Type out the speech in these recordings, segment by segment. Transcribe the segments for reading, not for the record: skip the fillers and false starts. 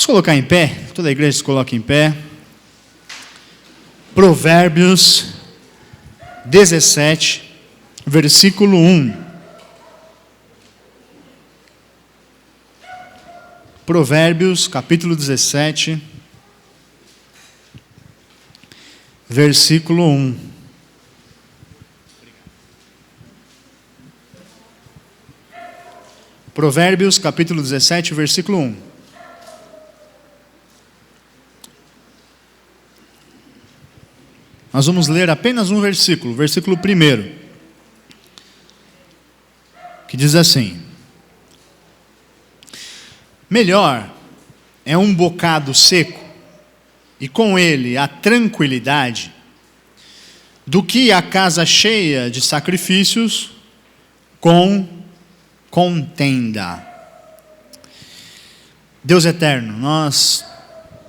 Vamos colocar em pé, toda a igreja se coloca em pé. Provérbios 17, versículo 1. Provérbios, capítulo 17, versículo 1. Provérbios, capítulo 17, versículo 1. Nós vamos ler apenas um versículo, versículo 1, que diz assim: melhor é um bocado seco, e com ele a tranquilidade, do que a casa cheia de sacrifícios com contenda. Deus eterno, nós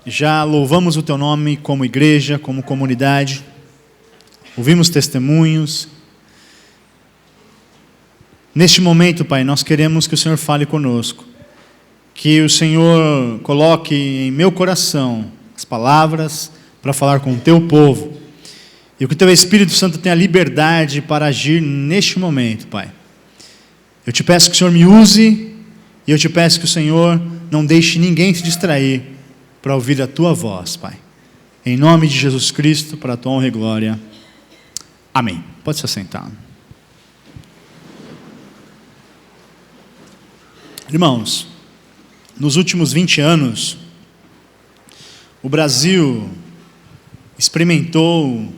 já louvamos o Teu nome como igreja, como comunidade, ouvimos testemunhos. Neste momento, Pai, nós queremos que o Senhor fale conosco, que o Senhor coloque em meu coração as palavras para falar com o Teu povo, e que o Teu Espírito Santo tenha liberdade para agir neste momento, Pai. Eu te peço que o Senhor me use, e eu te peço que o Senhor não deixe ninguém se distrair para ouvir a Tua voz, Pai. Em nome de Jesus Cristo, para a Tua honra e glória. Amém. Pode se assentar. Irmãos, nos últimos 20 anos, o Brasil experimentou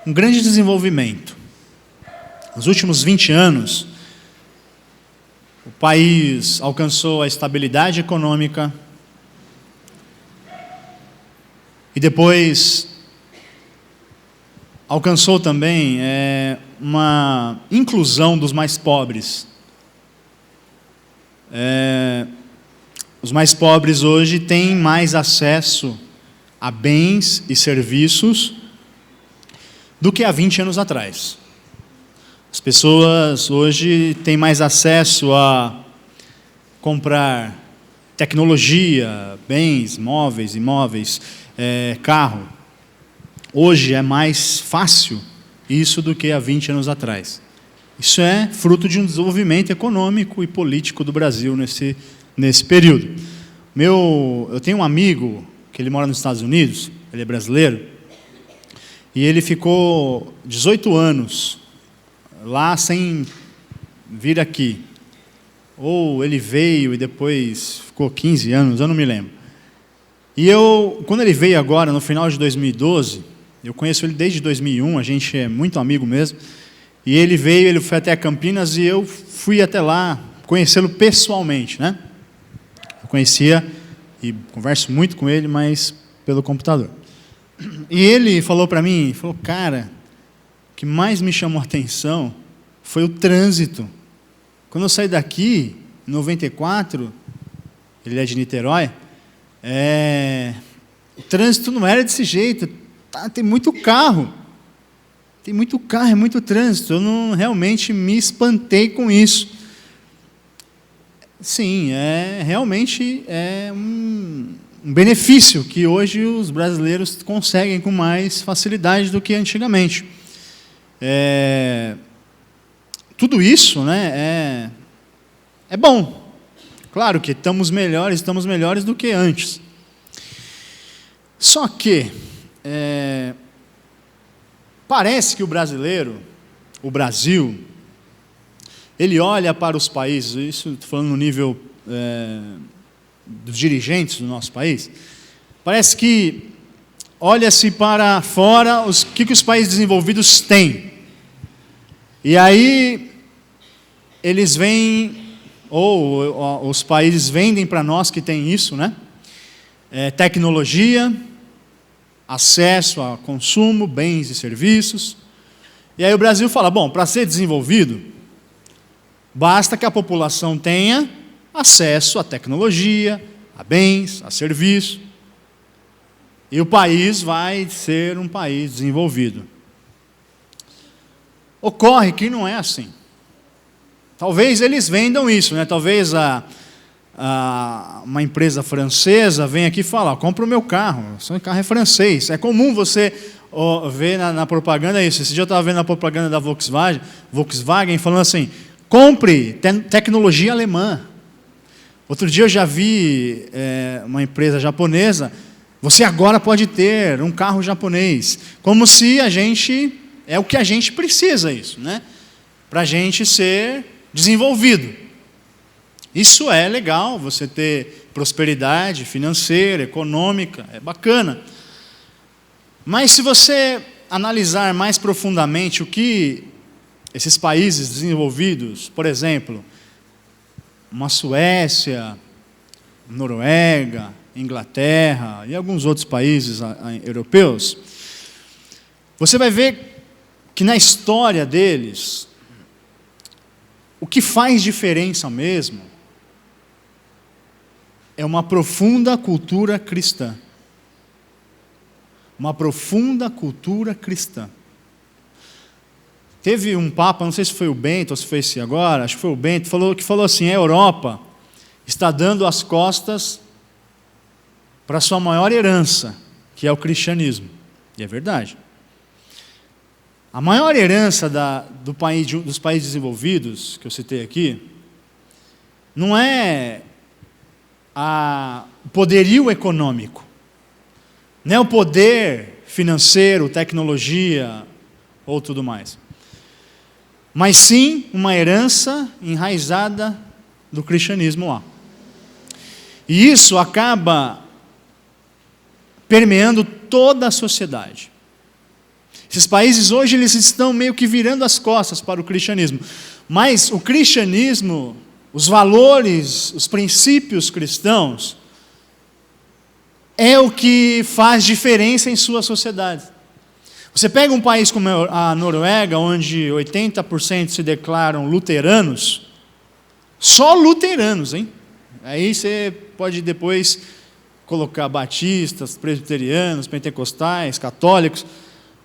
um grande desenvolvimento. Nos últimos 20 anos, o país alcançou a estabilidade econômica e depois alcançou também uma inclusão dos mais pobres. Os mais pobres hoje têm mais acesso a bens e serviços do que há 20 anos atrás. As pessoas hoje têm mais acesso a comprar tecnologia, bens, móveis, imóveis, carro. Hoje é mais fácil isso do que há 20 anos atrás. Isso é fruto de um desenvolvimento econômico e político do Brasil nesse período. Eu tenho um amigo que ele mora nos Estados Unidos, ele é brasileiro, e ele ficou 18 anos lá sem vir aqui. Ou ele veio e depois ficou 15 anos, eu não me lembro. E quando ele veio agora, no final de 2012, eu conheço ele desde 2001, a gente é muito amigo mesmo, e ele foi até Campinas e eu fui até lá conhecê-lo pessoalmente, né? Eu conhecia e converso muito com ele, mas pelo computador. E ele falou para mim, cara, o que mais me chamou a atenção foi o trânsito. Quando eu saí daqui, em 94, ele é de Niterói, o trânsito não era desse jeito. Tem muito carro, é muito trânsito. Eu realmente me espantei com isso. Sim, realmente um benefício que hoje os brasileiros conseguem com mais facilidade do que antigamente. Tudo isso, né, é bom. Claro que estamos melhores do que antes. Só que parece que o Brasil, ele olha para os países, isso estou falando no nível dos dirigentes do nosso país, parece que olha-se para fora o que os países desenvolvidos têm. E aí eles vêm, ou os países vendem para nós que tem isso, né? Tecnologia, acesso a consumo, bens e serviços. E aí o Brasil fala, bom, para ser desenvolvido, basta que a população tenha acesso à tecnologia, a bens, a serviços, e o país vai ser um país desenvolvido. Ocorre que não é assim. Talvez eles vendam isso, né? Talvez uma empresa francesa vem aqui e fala: compra o meu carro, seu carro é francês. É comum você ver na propaganda isso. Esse dia eu estava vendo a propaganda da Volkswagen falando assim: compre tecnologia alemã. Outro dia eu já vi uma empresa japonesa: você agora pode ter um carro japonês. Como se é o que a gente precisa isso, né? Para a gente ser desenvolvido. Isso é legal, você ter prosperidade financeira, econômica, é bacana. Mas se você analisar mais profundamente o que esses países desenvolvidos, por exemplo, uma Suécia, Noruega, Inglaterra e alguns outros países europeus, você vai ver que na história deles, o que faz diferença mesmo é uma profunda cultura cristã. Uma profunda cultura cristã. Teve um papa, não sei se foi o Bento ou se foi esse agora, acho que foi o Bento, que falou assim: a Europa está dando as costas para a sua maior herança, que é o cristianismo. E é verdade. A maior herança dos países desenvolvidos, que eu citei aqui, não é o poderio econômico, não é o poder financeiro, tecnologia ou tudo mais, mas sim uma herança enraizada do cristianismo lá. E isso acaba permeando toda a sociedade. Esses países hoje eles estão meio que virando as costas para o cristianismo, mas o cristianismo, os valores, os princípios cristãos, é o que faz diferença em sua sociedade. Você pega um país como a Noruega, onde 80% se declaram luteranos, só luteranos, hein? Aí você pode depois colocar batistas, presbiterianos, pentecostais, católicos.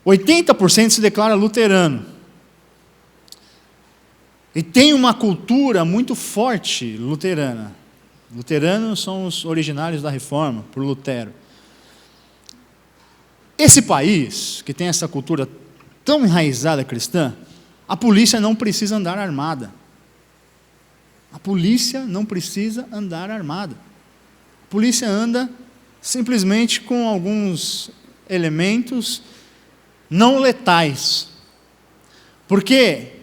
80% se declara luterano. E tem uma cultura muito forte luterana. Luteranos são os originários da Reforma, por Lutero. Esse país, que tem essa cultura tão enraizada cristã, a polícia não precisa andar armada. A polícia não precisa andar armada. A polícia anda simplesmente com alguns elementos não letais. Por quê?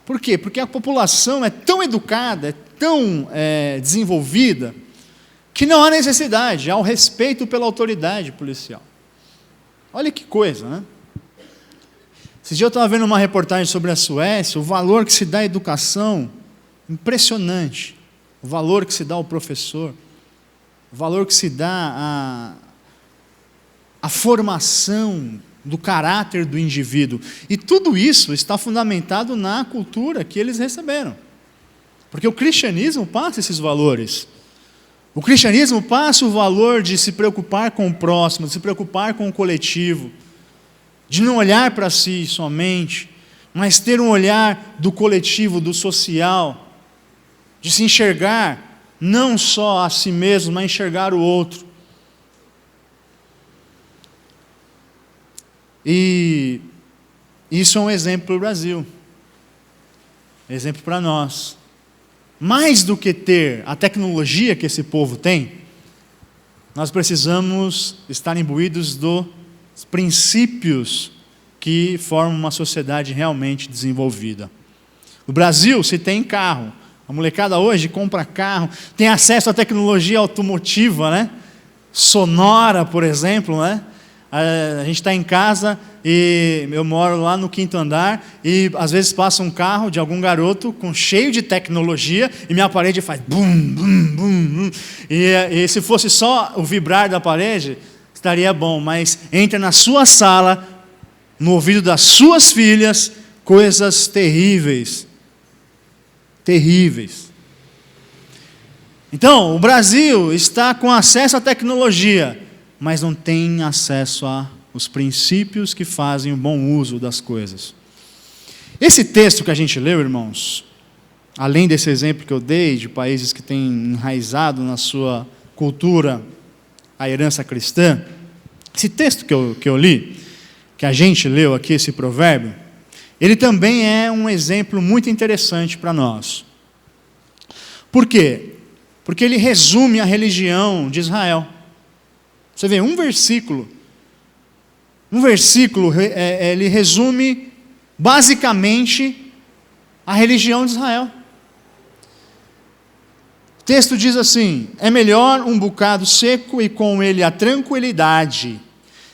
Por quê? Porque a população é tão educada, é tão desenvolvida, que não há necessidade, há o respeito pela autoridade policial. Olha que coisa, né? Esse dia eu estava vendo uma reportagem sobre a Suécia, o valor que se dá à educação, impressionante. O valor que se dá ao professor, o valor que se dá à formação do caráter do indivíduo. E tudo isso está fundamentado na cultura que eles receberam. Porque o cristianismo passa esses valores. O cristianismo passa o valor de se preocupar com o próximo, de se preocupar com o coletivo, de não olhar para si somente, mas ter um olhar do coletivo, do social, de se enxergar não só a si mesmo, mas enxergar o outro. E isso é um exemplo para o Brasil, exemplo para nós. Mais do que ter a tecnologia que esse povo tem, nós precisamos estar imbuídos dos princípios que formam uma sociedade realmente desenvolvida. No Brasil se tem carro, a molecada hoje compra carro, tem acesso à tecnologia automotiva, né? Sonora, por exemplo, né? A gente está em casa e eu moro lá no 5º andar e às vezes passa um carro de algum garoto cheio de tecnologia e minha parede faz bum, bum, bum, bum. E se fosse só o vibrar da parede, estaria bom, mas entra na sua sala, no ouvido das suas filhas, coisas terríveis. Terríveis. Então, o Brasil está com acesso à tecnologia, mas não tem acesso aos princípios que fazem o bom uso das coisas. Esse texto que a gente leu, irmãos, além desse exemplo que eu dei, de países que têm enraizado na sua cultura a herança cristã, esse texto que eu li, que a gente leu aqui, esse provérbio, ele também é um exemplo muito interessante para nós. Por quê? Porque ele resume a religião de Israel. Você vê, um versículo, ele resume basicamente a religião de Israel. O texto diz assim: é melhor um bocado seco e com ele a tranquilidade.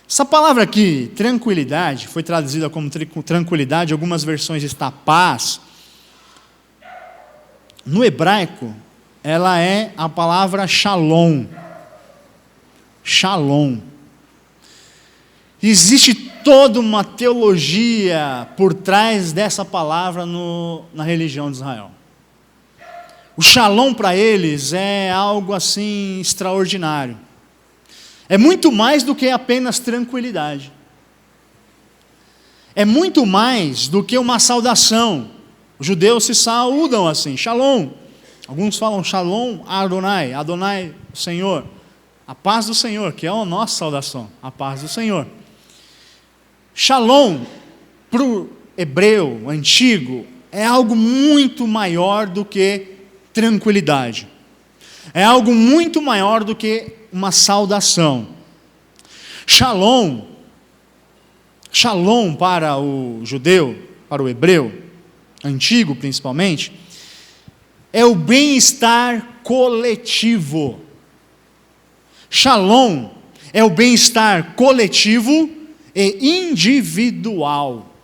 Essa palavra aqui, tranquilidade, foi traduzida como tranquilidade, algumas versões está paz. No hebraico, ela é a palavra shalom. Shalom. Existe toda uma teologia por trás dessa palavra na religião de Israel. O shalom para eles é algo assim extraordinário. É muito mais do que apenas tranquilidade. É muito mais do que uma saudação. Os judeus se saúdam assim, shalom. Alguns falam shalom Adonai, Adonai, Senhor. A paz do Senhor, que é a nossa saudação, a paz do Senhor. Shalom, para o hebreu antigo, é algo muito maior do que tranquilidade. É algo muito maior do que uma saudação. Shalom para o judeu, para o hebreu, antigo principalmente, é o bem-estar coletivo. Shalom é o bem-estar coletivo e individual.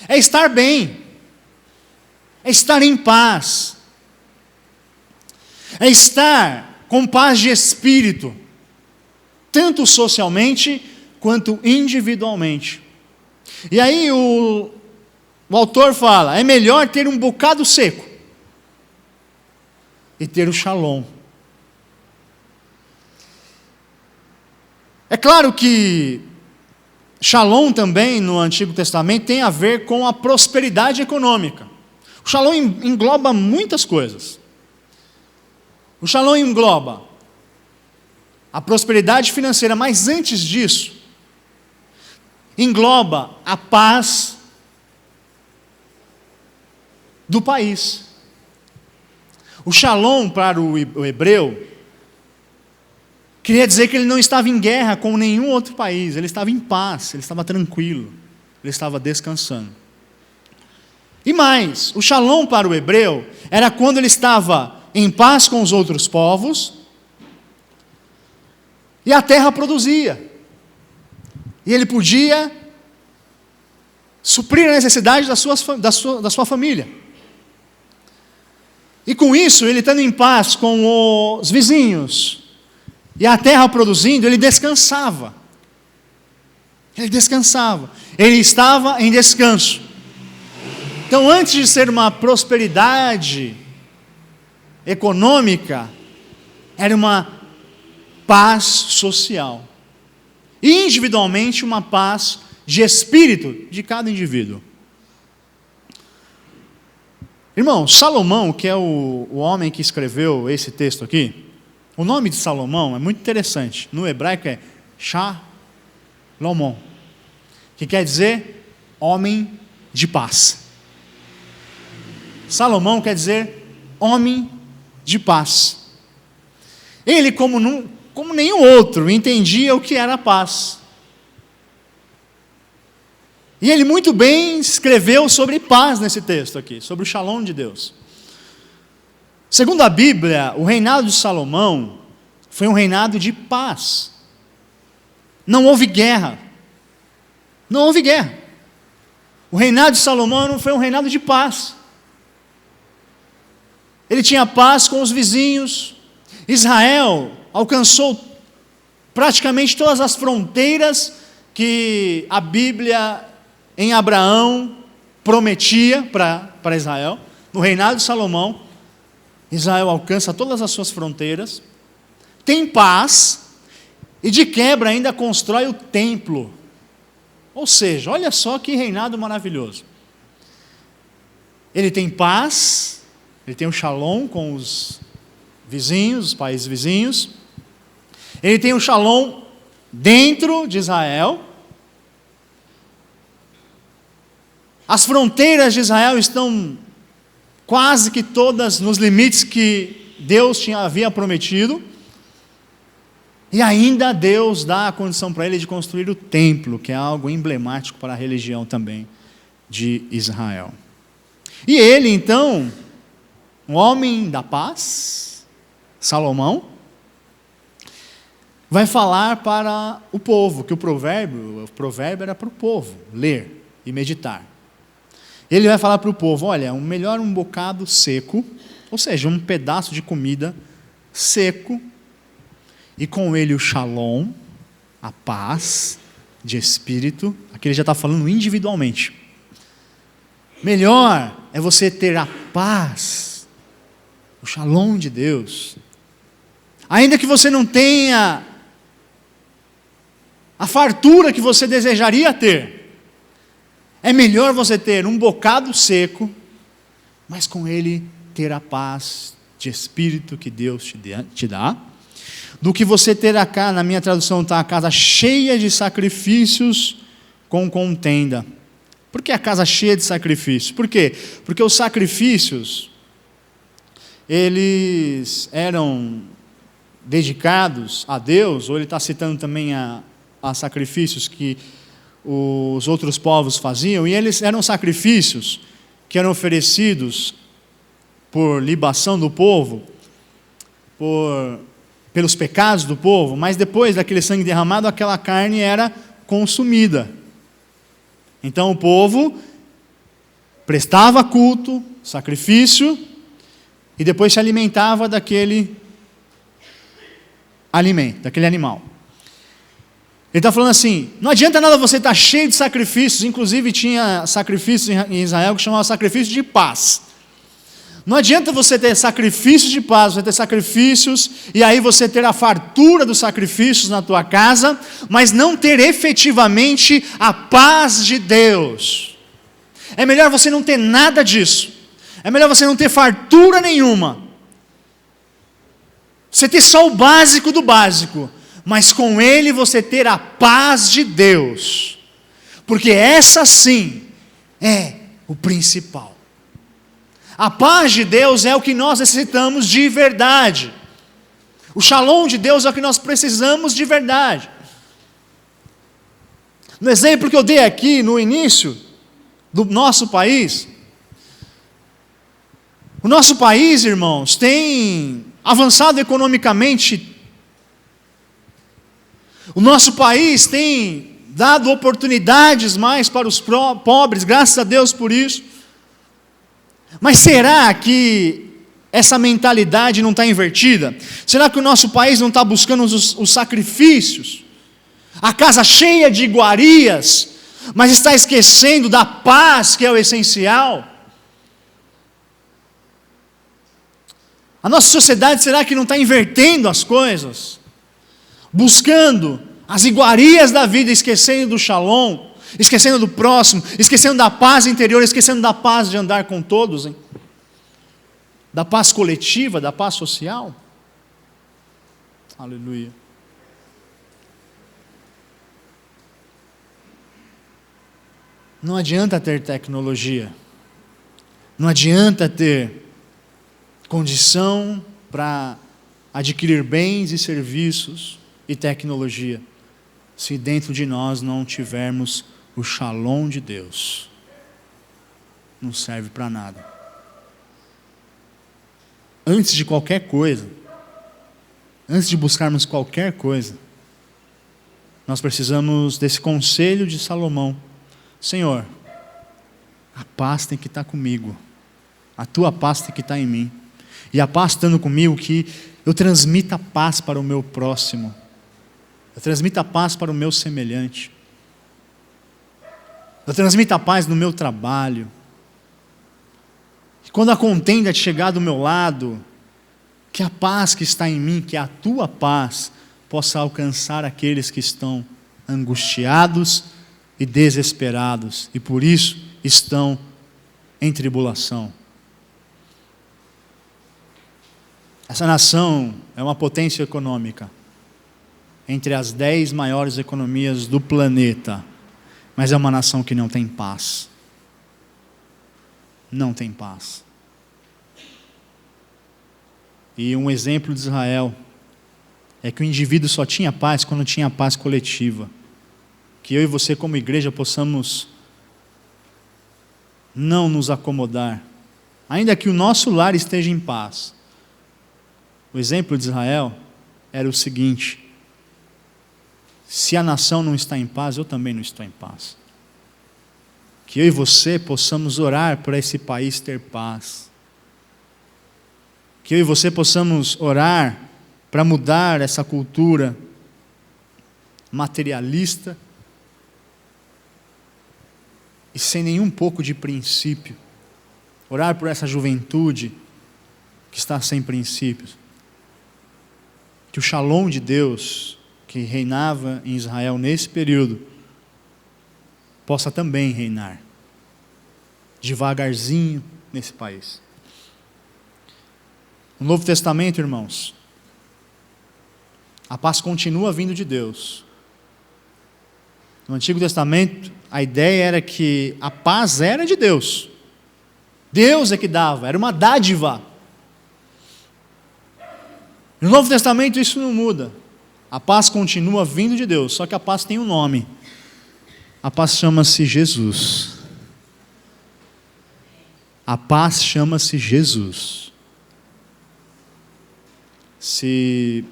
É estar bem, é estar em paz, é estar com paz de espírito, tanto socialmente quanto individualmente. E aí o autor fala, é melhor ter um bocado seco e ter o shalom. É claro que shalom também no Antigo Testamento tem a ver com a prosperidade econômica. O shalom engloba muitas coisas. O shalom engloba a prosperidade financeira, mas antes disso, engloba a paz do país. O shalom para o hebreu queria dizer que ele não estava em guerra com nenhum outro país, ele estava em paz, ele estava tranquilo, ele estava descansando. E mais, o shalom para o hebreu era quando ele estava em paz com os outros povos e a terra produzia. E ele podia suprir a necessidade da sua família. E com isso, ele estando em paz com os vizinhos e a terra produzindo, ele descansava. Ele descansava. Ele estava em descanso. Então, antes de ser uma prosperidade econômica, era uma paz social. E individualmente, uma paz de espírito de cada indivíduo. Irmão, Salomão, que é o homem que escreveu esse texto aqui, o nome de Salomão é muito interessante. No hebraico é Shalomon, que quer dizer homem de paz. Salomão quer dizer homem de paz. Ele, como nenhum outro, entendia o que era a paz. E ele muito bem escreveu sobre paz nesse texto aqui, sobre o shalom de Deus. Segundo a Bíblia, o reinado de Salomão foi um reinado de paz. Não houve guerra. Não houve guerra. O reinado de Salomão não foi um reinado de paz. Ele tinha paz com os vizinhos. Israel alcançou praticamente todas as fronteiras que a Bíblia em Abraão prometia para Israel. No reinado de Salomão, Israel alcança todas as suas fronteiras, tem paz e de quebra ainda constrói o templo. Ou seja, olha só que reinado maravilhoso. Ele tem paz Ele tem o shalom com os vizinhos, os países vizinhos. Ele tem o shalom dentro de Israel. As fronteiras de Israel estão quase que todas nos limites que Deus havia prometido. E ainda Deus dá a condição para ele de construir o templo, que é algo emblemático para a religião também de Israel. E ele, então, um homem da paz, Salomão, vai falar para o povo, que o provérbio era para o povo, ler e meditar. Ele vai falar para o povo, olha, melhor um bocado seco, ou seja, um pedaço de comida seco, e com ele o shalom, a paz de espírito. Aqui ele já está falando individualmente. Melhor é você ter a paz, o shalom de Deus. Ainda que você não tenha a fartura que você desejaria ter, é melhor você ter um bocado seco, mas com ele ter a paz de espírito que Deus te dá, do que você ter na minha tradução está a casa cheia de sacrifícios com contenda. Por que a casa cheia de sacrifícios? Por quê? Porque os sacrifícios, eles eram dedicados a Deus, ou ele está citando também a sacrifícios que os outros povos faziam, e eles eram sacrifícios que eram oferecidos por libação do povo, pelos pecados do povo, mas depois daquele sangue derramado, aquela carne era consumida. Então o povo prestava culto, sacrifício, e depois se alimentava daquele alimento, daquele animal. Ele está falando assim, não adianta nada você estar cheio de sacrifícios, inclusive tinha sacrifícios em Israel que chamava sacrifício de paz. Não adianta você ter sacrifícios de paz, você ter sacrifícios, e aí você ter a fartura dos sacrifícios na tua casa, mas não ter efetivamente a paz de Deus. É melhor você não ter nada disso. É melhor você não ter fartura nenhuma. Você ter só o básico do básico, mas com ele você ter a paz de Deus. Porque essa sim é o principal. A paz de Deus é o que nós necessitamos de verdade. O shalom de Deus é o que nós precisamos de verdade. No exemplo que eu dei aqui no início do nosso país, o nosso país, irmãos, tem avançado economicamente. O nosso país tem dado oportunidades mais para os pobres, graças a Deus por isso. Mas será que essa mentalidade não está invertida? Será que o nosso país não está buscando os sacrifícios? A casa cheia de iguarias, mas está esquecendo da paz que é o essencial? A nossa sociedade, será que não está invertendo as coisas? Buscando as iguarias da vida, esquecendo do shalom, esquecendo do próximo, esquecendo da paz interior, esquecendo da paz de andar com todos, hein? Da paz coletiva, da paz social. Aleluia. Não adianta ter tecnologia, não adianta ter condição para adquirir bens e serviços e tecnologia, se dentro de nós não tivermos o shalom de Deus. Não serve para nada. Antes de qualquer coisa, antes de buscarmos qualquer coisa, nós precisamos desse conselho de Salomão. Senhor, a paz tem que estar comigo, a tua paz tem que estar em mim, e a paz estando comigo, que eu transmita a paz para o meu próximo, eu transmita a paz para o meu semelhante, eu transmita a paz no meu trabalho, e quando a contenda chegar do meu lado, que a paz que está em mim, que a tua paz, possa alcançar aqueles que estão angustiados e desesperados, e por isso estão em tribulação. Essa nação é uma potência econômica, entre as 10 maiores economias do planeta, mas é uma nação que não tem paz. Não tem paz. E um exemplo de Israel é que o indivíduo só tinha paz quando tinha paz coletiva. Que eu e você como igreja possamos não nos acomodar, ainda que o nosso lar esteja em paz. O exemplo de Israel era o seguinte: se a nação não está em paz, eu também não estou em paz. Que eu e você possamos orar por esse país ter paz. Que eu e você possamos orar para mudar essa cultura materialista e sem nenhum pouco de princípio. Orar por essa juventude que está sem princípios. Que o shalom de Deus que reinava em Israel nesse período possa também reinar devagarzinho nesse país. No Novo Testamento, irmãos, a paz continua vindo de Deus. No Antigo Testamento, a ideia era que a paz era de Deus. Deus é que dava, era uma dádiva. No Novo Testamento isso não muda. A paz continua vindo de Deus, só que a paz tem um nome. A paz chama-se Jesus. A paz chama-se Jesus. Se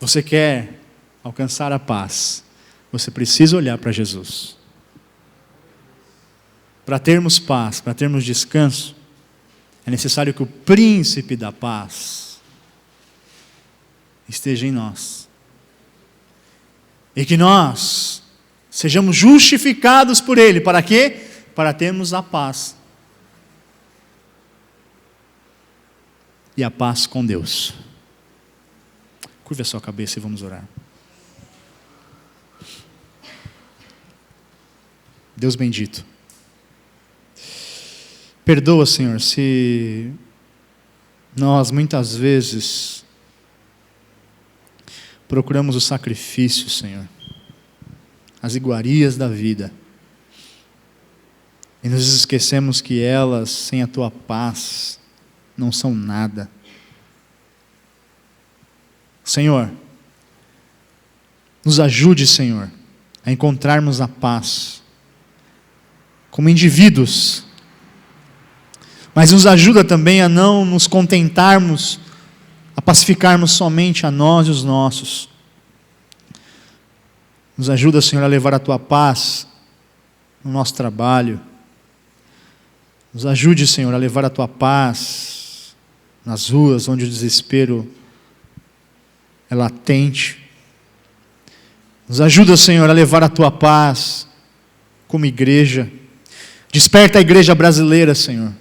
você quer alcançar a paz, você precisa olhar para Jesus. Para termos paz, para termos descanso, é necessário que o príncipe da paz esteja em nós. E que nós sejamos justificados por Ele. Para quê? Para termos a paz. E a paz com Deus. Curva a sua cabeça e vamos orar. Deus bendito. Perdoa, Senhor, se nós muitas vezes procuramos o sacrifício, Senhor, as iguarias da vida, e nos esquecemos que elas, sem a Tua paz, não são nada. Senhor, nos ajude, Senhor, a encontrarmos a paz como indivíduos, mas nos ajuda também a não nos contentarmos, a pacificarmos somente a nós e os nossos. Nos ajuda, Senhor, a levar a Tua paz no nosso trabalho. Nos ajude, Senhor, a levar a Tua paz nas ruas onde o desespero é latente. Nos ajuda, Senhor, a levar a Tua paz como igreja. Desperta a igreja brasileira, Senhor,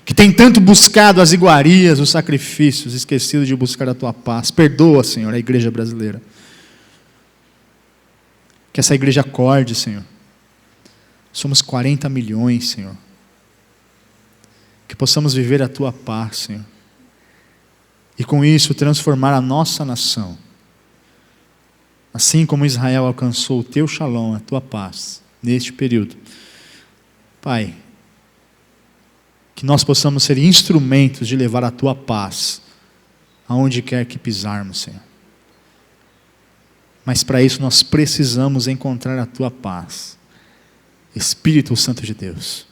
que tem tanto buscado as iguarias, os sacrifícios, esquecido de buscar a Tua paz. Perdoa, Senhor, a igreja brasileira. Que essa igreja acorde, Senhor. Somos 40 milhões, Senhor. Que possamos viver a Tua paz, Senhor. E com isso transformar a nossa nação. Assim como Israel alcançou o Teu shalom, a Tua paz, neste período. Pai, que nós possamos ser instrumentos de levar a Tua paz aonde quer que pisarmos, Senhor. Mas para isso nós precisamos encontrar a Tua paz. Espírito Santo de Deus,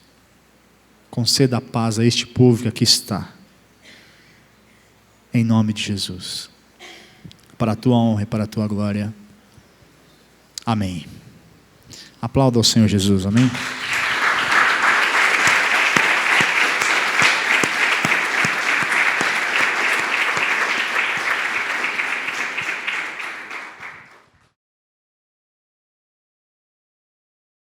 conceda a paz a este povo que aqui está. Em nome de Jesus. Para a Tua honra e para a Tua glória. Amém. Aplauda ao Senhor Jesus, amém.